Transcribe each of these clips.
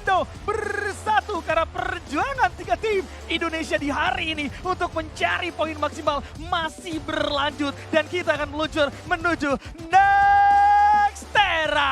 Indo bersatu karena perjuangan 3 tim Indonesia di hari ini untuk mencari poin maksimal masih berlanjut. Dan kita akan meluncur menuju Nextera.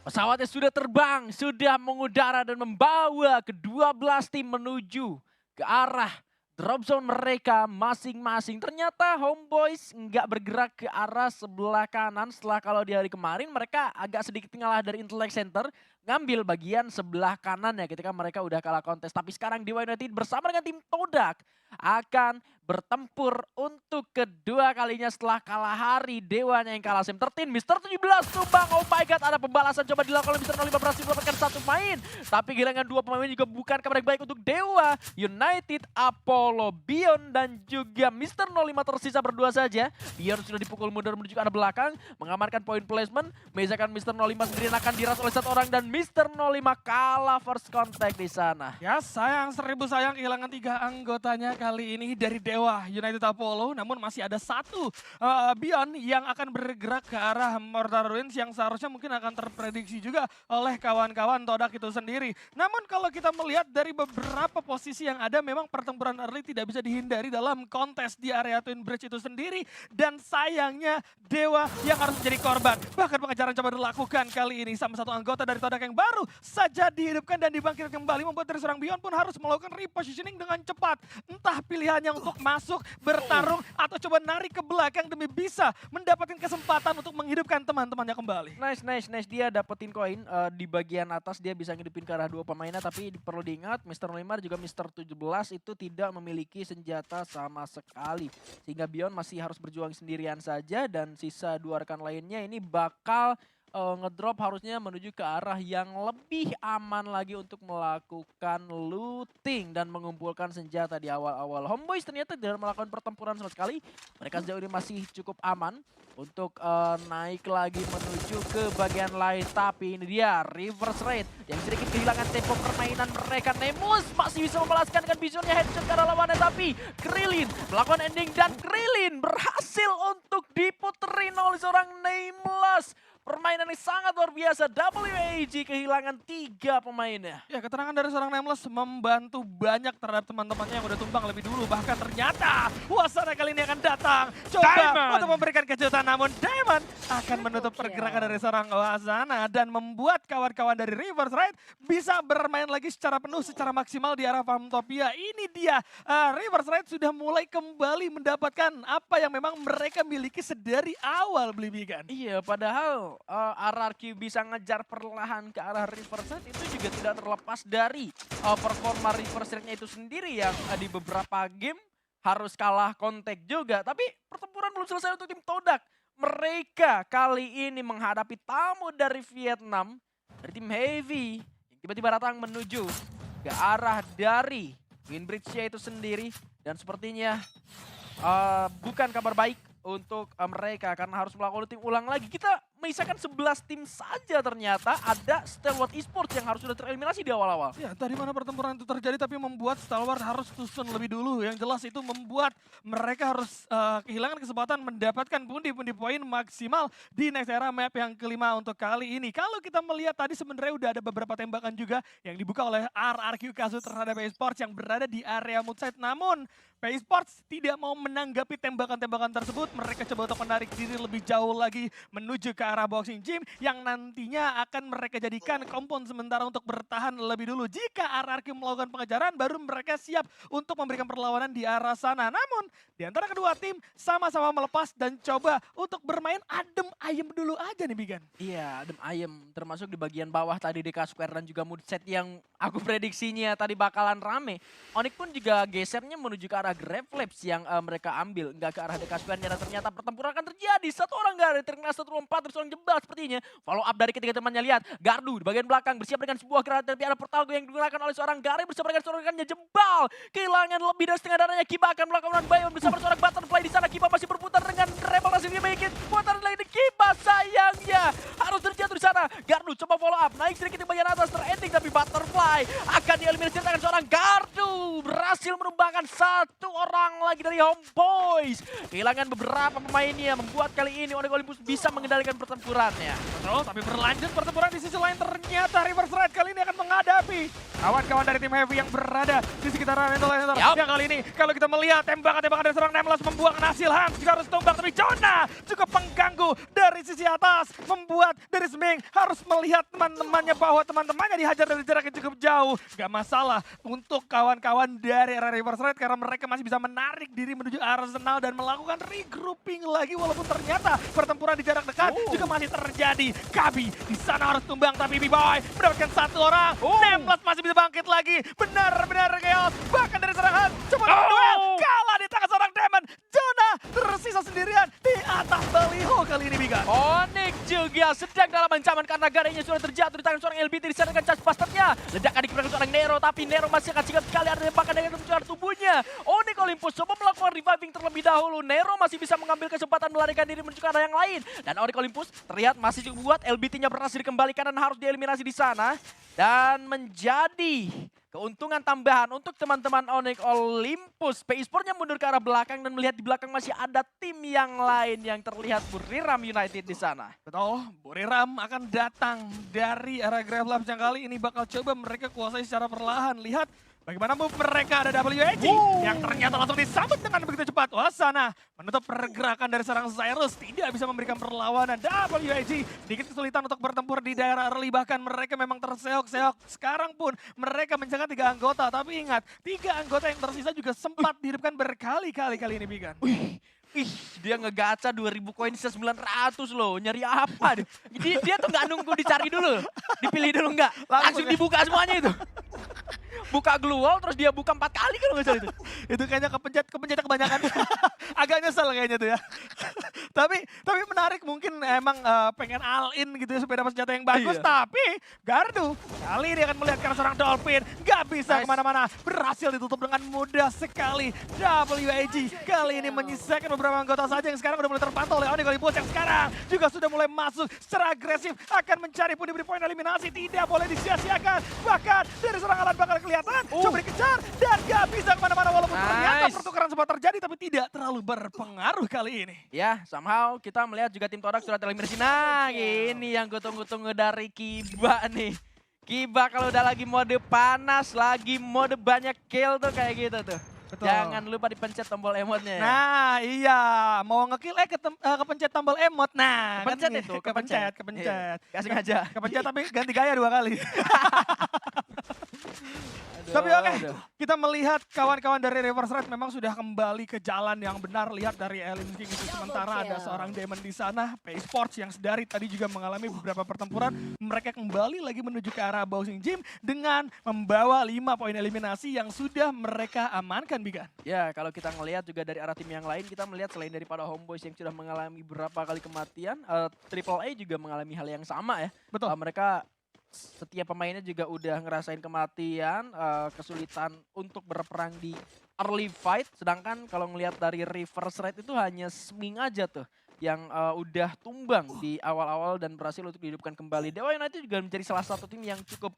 Pesawatnya sudah terbang, sudah mengudara dan membawa ke-12 tim menuju ke arah drop zone mereka masing-masing. Ternyata Homeboyz nggak bergerak ke arah sebelah kanan setelah kalau di hari kemarin mereka agak sedikit ngalah dari Intellect Center. Ngambil bagian sebelah kanan ya ketika mereka udah kalah kontes. Tapi sekarang Dewa United bersama dengan tim Todak akan bertempur untuk kedua kalinya setelah kalah hari. Dewanya yang kalah Sim13, Mr. 17 tumbang. Oh my god, ada pembalasan coba dilakukan oleh Mr. 05 berhasil mendapatkan 1 main. Tapi kehilangan 2 pemain juga bukan kabar baik untuk Dewa United, Apollo, Bion dan juga Mr. 05 tersisa berdua saja. Bion sudah dipukul mundur menuju ke arah belakang, mengamankan point placement, menyisakan Mr. 05 sendiri akan diras oleh 1 orang dan Mr. 05 kalah first contact di sana. Ya sayang, 1000 sayang kehilangan 3 anggotanya kali ini dari Dewa United Apollo. Namun masih ada 1 Bion yang akan bergerak ke arah Mortar Ruins yang seharusnya mungkin akan terprediksi juga oleh kawan-kawan Todak itu sendiri. Namun kalau kita melihat dari beberapa posisi yang ada, memang pertempuran early tidak bisa dihindari dalam kontes di area Twin Bridge itu sendiri. Dan sayangnya Dewa yang harus menjadi korban. Bahkan pengejaran coba dilakukan kali ini sama 1 anggota dari Todak yang baru saja dihidupkan dan dibangkitkan kembali, membuat dari seorang Bion pun harus melakukan repositioning dengan cepat. Entah pilihannya untuk masuk, bertarung, atau coba narik ke belakang demi bisa mendapatkan kesempatan untuk menghidupkan teman-temannya kembali. Nice. Dia dapetin koin di bagian atas, dia bisa ngidupin ke arah 2 pemainnya. Tapi perlu diingat Mr. 05 juga Mr. 17 itu tidak memiliki senjata sama sekali. Sehingga Bion masih harus berjuang sendirian saja dan sisa 2 rekan lainnya ini bakal ngedrop harusnya menuju ke arah yang lebih aman lagi untuk melakukan looting dan mengumpulkan senjata di awal-awal. Homeboyz ternyata tidak melakukan pertempuran sama sekali. Mereka sejauh ini masih cukup aman untuk naik lagi menuju ke bagian lain. Tapi ini dia reverse raid yang sedikit kehilangan tempo permainan mereka. Nemus masih bisa membalaskan dengan visionnya headshot ke arah lawannya. Tapi Krillin melakukan ending dan Krillin berhasil untuk diputerin oleh seorang Nameless. Permainan ini sangat luar biasa. WAG kehilangan 3 pemainnya. Ya, keterangan dari seorang Nameless membantu banyak terhadap teman-temannya yang udah tumbang lebih dulu. Bahkan ternyata Wasana kali ini akan datang. Coba Diamond untuk memberikan kejutan. Namun Diamond akan menutup pergerakan dari seorang Wasana. Dan membuat kawan-kawan dari Reverse Raid bisa bermain lagi secara penuh, secara maksimal di arah Farmtopia. Ini dia, Reverse Raid sudah mulai kembali mendapatkan apa yang memang mereka miliki sedari awal, Blibigan. Iya, padahal RRQ bisa ngejar perlahan ke arah reverse raid itu juga tidak terlepas dari performa reverse raid-nya itu sendiri yang di beberapa game harus kalah kontak juga. Tapi pertempuran belum selesai untuk tim Todak. Mereka kali ini menghadapi tamu dari Vietnam, dari tim Heavy yang tiba-tiba datang menuju ke arah dari Winbridge-nya itu sendiri. Dan sepertinya bukan kabar baik untuk mereka karena harus melakukan looting ulang lagi. Kita menyisakan 11 tim saja, ternyata ada Stalwart Esports yang harus sudah tereliminasi di awal-awal. Ya, tadi mana pertempuran itu terjadi tapi membuat Stalwart harus tusun lebih dulu. Yang jelas itu membuat mereka harus kehilangan kesempatan mendapatkan pundi-pundi poin maksimal di Nextera map yang kelima untuk kali ini. Kalau kita melihat tadi sebenarnya udah ada beberapa tembakan juga yang dibuka oleh RRQ Kazu terhadap Esports yang berada di area Moodside. Namun Esports tidak mau menanggapi tembakan-tembakan tersebut. Mereka coba untuk menarik diri lebih jauh lagi menuju ke arah boxing gym yang nantinya akan mereka jadikan kompon sementara untuk bertahan lebih dulu. Jika RRQ melakukan pengejaran, baru mereka siap untuk memberikan perlawanan di arah sana. Namun di antara kedua tim sama-sama melepas dan coba untuk bermain adem ayem dulu aja nih, Bigan. Iya, adem ayem. Termasuk di bagian bawah tadi DK Square dan juga Moodset yang aku prediksinya tadi bakalan rame. Onyx pun juga gesernya menuju ke arah Grab Labs yang mereka ambil. Nggak ke arah DK Square-nya dan ternyata pertempuran akan terjadi. 1 orang Gardu terkena 1 lompat terus orang jebak sepertinya. Follow up dari ketiga temannya, lihat. Gardu di bagian belakang bersiap dengan sebuah granat tapi ada pertalgo yang digunakan oleh seorang Gary bersama dengan seorang rekannya jebal. Kehilangan lebih dari setengah darahnya. Kiba akan melakukan Bayon bersama seorang Butterfly di sana. Kiba masih berputar dengan Rebel masih dia bikin putar lagi Kiba, sayangnya harus terjatuh di sana. Gardu coba follow up, naik sedikit di bagian atas terending tapi Butterfly akan dieliminasi dengan seorang Gardu. Berhasil menumbangkan 1 orang lagi dari Homeboyz. Kehilangan beberapa pemainnya membuat kali ini Onyx Olympus bisa mengendalikan pertempurannya. Betul, tapi berlanjut pertempuran di sisi lain ternyata Reverse Raid kali ini Tapi kawan-kawan dari tim Heavy yang berada di sekitar Mental Yup. yang kali ini kalau kita melihat tembakan-tembakan dari seorang Nameless membuahkan hasil. Hans juga harus tumbang, tapi Jonah cukup mengganggu dari sisi atas, membuat dari Sming harus melihat teman-temannya bahwa teman-temannya dihajar dari jarak yang cukup jauh. Gak masalah untuk kawan-kawan dari area Reverse Red karena mereka masih bisa menarik diri menuju Arsenal dan melakukan regrouping lagi walaupun ternyata pertempuran di jarak dekat juga masih terjadi. Gabi di sana harus tumbang tapi B-Boy mendapatkan satu orang. Nameless masih bisa bangkit lagi. Benar-benar chaos. Bahkan dari serangan coba duel kalah di tangan seorang Demon. Jonah tersisa sendirian di atas baliho kali ini, Bigan. Onyx juga sedang dalam ancaman karena gadainya sudah terjatuh di tangan seorang LBT di sana dengan charge busternya. Ledakan dikembangkan seorang Nero, tapi Nero masih akan singkat sekali ada tembakan dengan mencari tubuhnya. Onyx Olympus coba melakukan reviving terlebih dahulu. Nero masih bisa mengambil kesempatan melarikan diri menuju ke arah yang lain. Dan Onyx Olympus terlihat masih cukup kuat. LBT-nya berhasil dikembalikan dan harus dieliminasi di sana. Dan menjadi keuntungan tambahan untuk teman-teman Onyx Olympus. PI Sports-nya mundur ke arah belakang dan melihat di belakang masih ada tim yang lain yang terlihat Buriram United di sana. Betul, Buriram akan datang dari arah Grave Labs yang kali ini bakal coba mereka kuasai secara perlahan. Lihat bagaimana move mereka, ada WAG yang ternyata langsung disambut dengan begitu cepat. Wah, sana menutup pergerakan dari seorang Cyrus, tidak bisa memberikan perlawanan. WAG sedikit kesulitan untuk bertempur di daerah early, bahkan mereka memang terseok-seok. Sekarang pun mereka menjaga 3 anggota, tapi ingat 3 anggota yang tersisa juga sempat dihidupkan berkali-kali kali ini, Bigan. Ih, dia ngegacha 2000 koin sisa 900 loh. Nyari apa? Dia tuh nggak nunggu dicari dulu. Dipilih dulu nggak? Langsung dibuka semuanya itu. Buka glue wall terus dia buka 4 kali kalau nggak salah itu. Itu kayaknya kepencet kebanyakan. Agak nyesel kayaknya tuh ya. tapi menarik, mungkin emang pengen all in gitu ya supaya dapat senjata yang bagus. Iya. Tapi Gardu kali ini akan melihat karena seorang Dolphin gak bisa kemana-mana. Berhasil ditutup dengan mudah sekali. WAG kali ini menyisakan beberapa anggota saja yang sekarang udah mulai terpantau oleh Onyx Olympus yang sekarang juga sudah mulai masuk secara agresif. Akan mencari pundi-pundi poin eliminasi. Tidak boleh disia-siakan. Bahkan dari seorang alat bakal kelihatan. Coba dikejar dan gak bisa kemana-mana walaupun ternyata pertukaran sempat terjadi tapi tidak terlalu berpengaruh kali ini. Ya, somehow kita melihat juga tim Torak sudah tereliminasi. Nah, ini yang gue tunggu-tunggu dari Kiba nih. Kiba kalau udah lagi mode panas, lagi mode banyak kill tuh kayak gitu tuh. Betul. Jangan lupa dipencet tombol emotnya ya. Nah iya, mau nge-kill kepencet tombol emot. Nah, Kepencet kan itu, kepencet. Iya, gak sengaja. Kepencet tapi ganti gaya 2 kali. Tapi oke, kita melihat kawan-kawan dari Reverse Red memang sudah kembali ke jalan yang benar. Lihat dari Alien King itu, sementara ada seorang Demon di sana. PI Sports yang sedari tadi juga mengalami beberapa pertempuran. Mereka kembali lagi menuju ke arah Bowsing Gym dengan membawa 5 poin eliminasi yang sudah mereka amankan, Bigan. Ya, kalau kita ngelihat juga dari arah tim yang lain, kita melihat selain daripada Homeboys yang sudah mengalami beberapa kali kematian, Triple A juga mengalami hal yang sama ya. Betul. Mereka setiap pemainnya juga udah ngerasain kematian, kesulitan untuk berperang di early fight. Sedangkan kalau ngelihat dari Reverse Red itu hanya Sming aja tuh yang udah tumbang di awal-awal dan berhasil untuk dihidupkan kembali. Dewa United juga menjadi salah satu tim yang cukup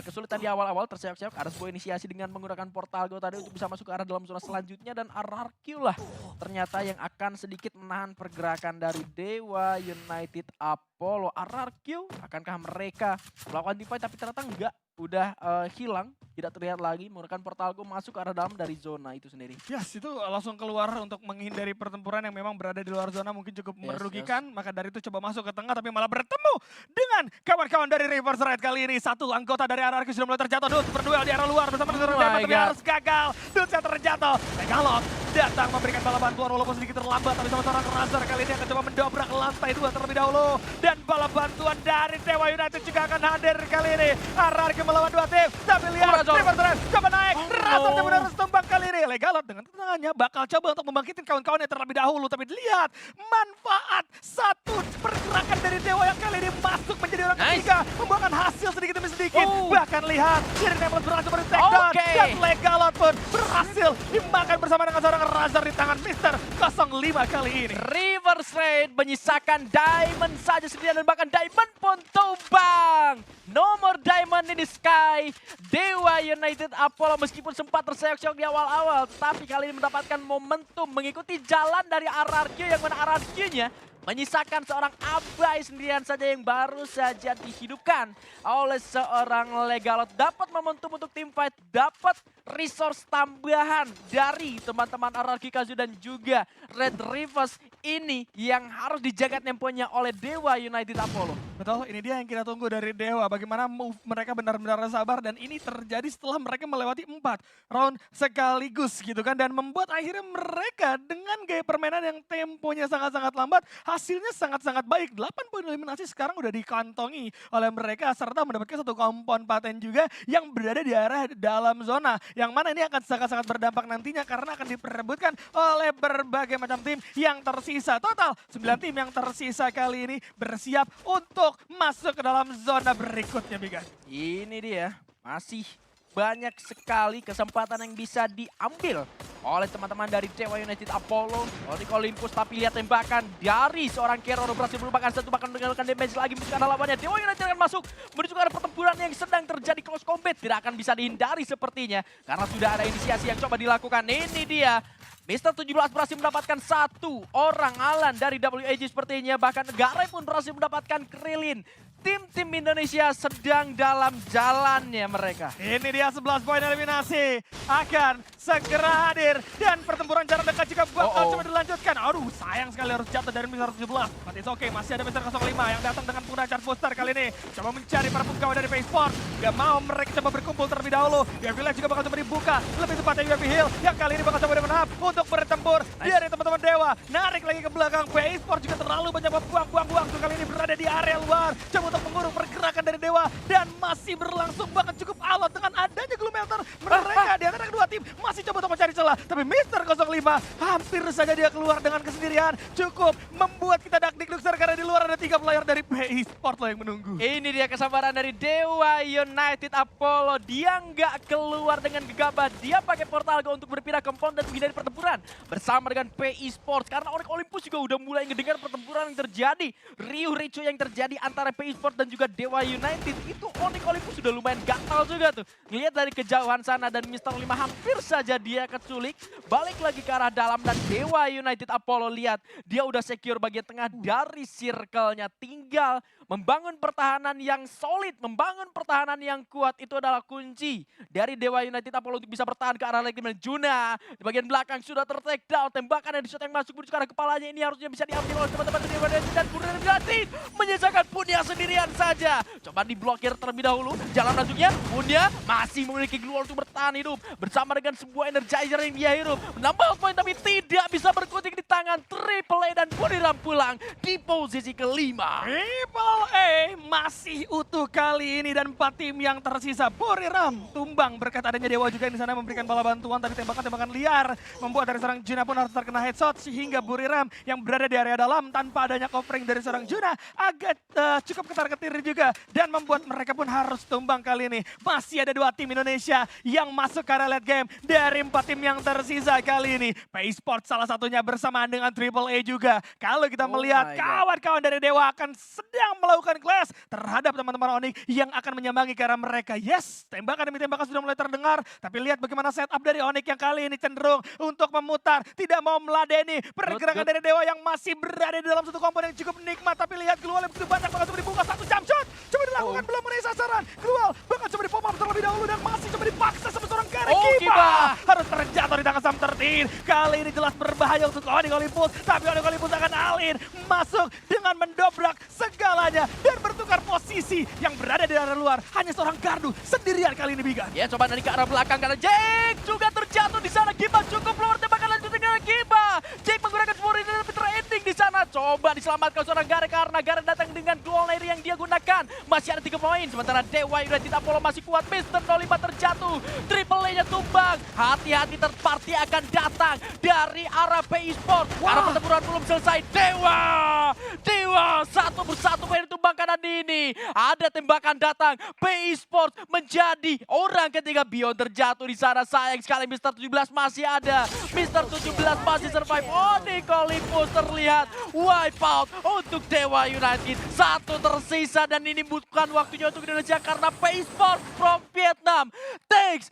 kesulitan di awal-awal, terseok-seok. Ada sebuah inisiasi dengan menggunakan portal go tadi untuk bisa masuk ke arah dalam zona selanjutnya, dan RRQ lah ternyata yang akan sedikit menahan pergerakan dari Dewa United Apollo. RRQ, akankah mereka melakukan team fight tapi ternyata enggak, udah hilang, tidak terlihat lagi, menggunakan portal go masuk ke arah dalam dari zona itu sendiri. Yes, itu langsung keluar untuk menghindari pertempuran yang memang berada di luar zona mungkin cukup merugikan. Maka dari itu coba masuk ke tengah tapi malah bertemu dengan kawan-kawan dari Reverse Red kali ini. Satu anggota dari RRQ sudah mulai terjatuh. Dude berduel di arah luar bersama dengan Demon tapi harus gagal. Dude yang terjatuh. Megalon datang memberikan bala bantuan walaupun sedikit terlambat, tapi sama seorang Razor kali ini akan coba mendobrak lantai 2 terlebih dahulu. Dan bala bantuan dari Dewa United juga akan hadir kali ini. RRQ melawan 2 tim. Tapi lihat Reverse Red coba naik. Razor benar harus tumbang kali ini. Legalot dengan tenangnya bakal coba untuk membangkitkan kawan-kawannya terlebih dahulu. Tapi lihat manfaat satu pergerakan dari Dewa yang kali ini masuk menjadi orang ketiga. Membuahkan hasil sedikit demi sedikit. Bahkan lihat Jiren Nemesis berhasil ber-takedown. Dan Legalot pun berhasil dimakan bersama dengan seorang Razor di tangan Mister 05 kali ini. Reverse Red menyisakan Diamond saja sendirian dan bahkan Diamond pun tumbang. No more Diamond in the sky. Dewa United Apollo meskipun sempat terseok-seok di awal-awal, tapi kali ini mendapatkan momentum mengikuti jalan dari RRQ yang mana RRQ-nya menyisakan seorang Abai sendirian saja yang baru saja dihidupkan oleh seorang Legalot. Dapat momentum untuk tim fight, dapat resource tambahan dari teman-teman RRQ Kazu dan juga Red Rivers ini yang harus dijaga temponya oleh Dewa United Apollo. Betul, ini dia yang kita tunggu dari Dewa. Bagaimana move mereka benar-benar sabar dan ini terjadi setelah mereka melewati 4 round sekaligus gitu kan. Dan membuat akhirnya mereka dengan gaya permainan yang temponya sangat-sangat lambat, hasilnya sangat-sangat baik. 8 poin eliminasi sekarang udah dikantongi oleh mereka serta mendapatkan satu kompon paten juga yang berada di area dalam zona. Yang mana ini akan sangat-sangat berdampak nantinya karena akan diperebutkan oleh berbagai macam tim yang tersisa. Total 9 tim yang tersisa kali ini bersiap untuk masuk ke dalam zona berikutnya, Bigan. Ini dia, masih banyak sekali kesempatan yang bisa diambil oleh teman-teman dari Dewa United Apollo. Onyx Olympus, tapi lihat tembakan dari seorang Keroro berhasil melupakan satu, bahkan meninggalkan damage lagi menuju ke arah lawannya. Dewa United akan masuk menuju ke arah pertempuran yang sedang terjadi close combat. Tidak akan bisa dihindari sepertinya karena sudah ada inisiasi yang coba dilakukan. Ini dia. Mister 17 berhasil mendapatkan satu orang Alan dari WAG sepertinya. Bahkan Gare pun berhasil mendapatkan Krilin. Tim-tim Indonesia sedang dalam jalannya mereka. Ini dia 11 poin eliminasi akan segera hadir dan pertempuran jarak dekat juga bakal coba dilanjutkan. Aduh, sayang sekali harus jatuh dari Mister 17. But it's okay, masih ada Mister 05 yang datang dengan penggunaan charge booster kali ini. Coba mencari para penggawa dari PEI Sport. Gak mau mereka coba berkumpul terlebih dahulu. UAV Live juga bakal coba dibuka. Lebih tepatnya UAV Hill yang kali ini bakal coba di-menap untuk bertempur dari teman-teman Dewa. Narik lagi ke belakang. PEI Sport juga terlalu banyak buang-buang. Kali ini berada di area luar. Coba untuk mengurung pergerakan dari Dewa dan masih berlangsung bahkan cukup alot dengan adanya Gloom Melter. Mereka di antara kedua tim masih coba untuk mencari celah, tapi Mister 05 hampir saja dia keluar dengan kesendirian. Cukup membuat kita dak-dikduk karena di luar ada 3 player dari PEI Sport loh yang menunggu. Ini dia kesabaran dari Dewa United Apollo. Dia nggak keluar dengan gegabah. Dia pakai Portal Go untuk berpindah ke pond dan menghindari pertempuran bersama dengan PEI Sports. Karena Onyx Olympus juga udah mulai ngedengar pertempuran yang terjadi. Riuh ricu yang terjadi antara PEI Sports dan juga Dewa United. Itu Onyx Olympus sudah lumayan gatal juga tuh. Ngelihat dari kejauhan sana dan Mister 5 hampir saja dia keculik. Balik lagi ke arah dalam dan Dewa United Apollo lihat. Dia udah secure bagian tengah dari circle-nya. Tinggal membangun pertahanan yang solid, membangun pertahanan yang kuat. Itu adalah kunci dari Dewa United Apollo untuk bisa bertahan ke arah lagi. Juna di bagian belakang sudah ter-take down. Tembakan yang di shot yang masuk menuju ke arah kepalanya ini harusnya bisa diambil oleh teman-teman dari Dewa United. Dan Punya United menyisakan Punya sendirian saja. Coba diblokir terlebih dahulu. Jalan masuknya Punya masih memiliki keluar untuk bertahan hidup. Bersama dengan sebuah energizer yang dia hidup. Menambah poin tapi tidak bisa berkutik di tangan. Triple A dan Buriram pulang di posisi kelima. Triple A masih utuh kali ini dan 4 tim yang tersisa. Buriram tumbang berkat adanya Dewa juga yang di sana memberikan bala bantuan, tapi tembakan-tembakan liar membuat dari seorang Juna pun harus terkena headshot sehingga Buriram yang berada di area dalam tanpa adanya covering dari seorang Juna agak cukup ketar-ketir juga dan membuat mereka pun harus tumbang kali ini. Masih ada 2 tim Indonesia yang masuk ke area late game dari 4 tim yang tersisa kali ini. PEI Sports salah satunya bersamaan dengan Triple A juga. Kalau kita melihat kawan-kawan dari Dewa akan sedang melakukan clash terhadap teman-teman Onyx yang akan menyambangi ke arah mereka. Yes, tembakan demi tembakan sudah mulai terdengar. Tapi lihat bagaimana setup dari Onyx yang kali ini cenderung untuk memutar. Tidak mau meladeni pergerakan dari Dewa yang masih berada di dalam satu komponen yang cukup nikmat. Tapi lihat Glual yang begitu banyak bakal coba dibuka satu jump shot. Coba dilakukan belum meraih sasaran. Glual bakal coba di-pop up terlebih dahulu dan masih coba dipaksa sama seorang Gare. Kiba harus terjatuh di tangan Sam 13. Kali ini jelas berbahaya untuk Onyx Olympus. Tapi Onyx Olympus akan alin masuk dengan mendobrak segalanya dan bertukar posisi yang berada di area luar. Hanya seorang Gardu sendirian kali ini, Bigan. Ya, coba dari ke arah belakang karena Jake juga terjatuh di sana. Kiba cukup keluar tembakan lanjut dengan Kiba. Jake menggunakan semua ini tapi terending di sana. Coba diselamatkan seorang Gare karena Gare datang dengan dual layer yang dia gunakan. Masih ada 3 poin sementara Dewa United Apollo masih kuat. Mister 05 terjatuh. Triple A-nya tumbang. Hati-hati third party akan datang dari arah PEI Sport. Karena pertempuran belum selesai. Dewa satu persatu pengen tumbang kanan ini. Ada tembakan datang. PEI Sport menjadi orang ketiga. Bion terjatuh di sana. Sayang sekali Mister 17 masih ada. Mister 17 masih survive. Onyx Olympus terlihat wipe out untuk Dewa United. Satu tersisa dan ini bukan waktunya untuk Indonesia karena PEI Sport from Vietnam takes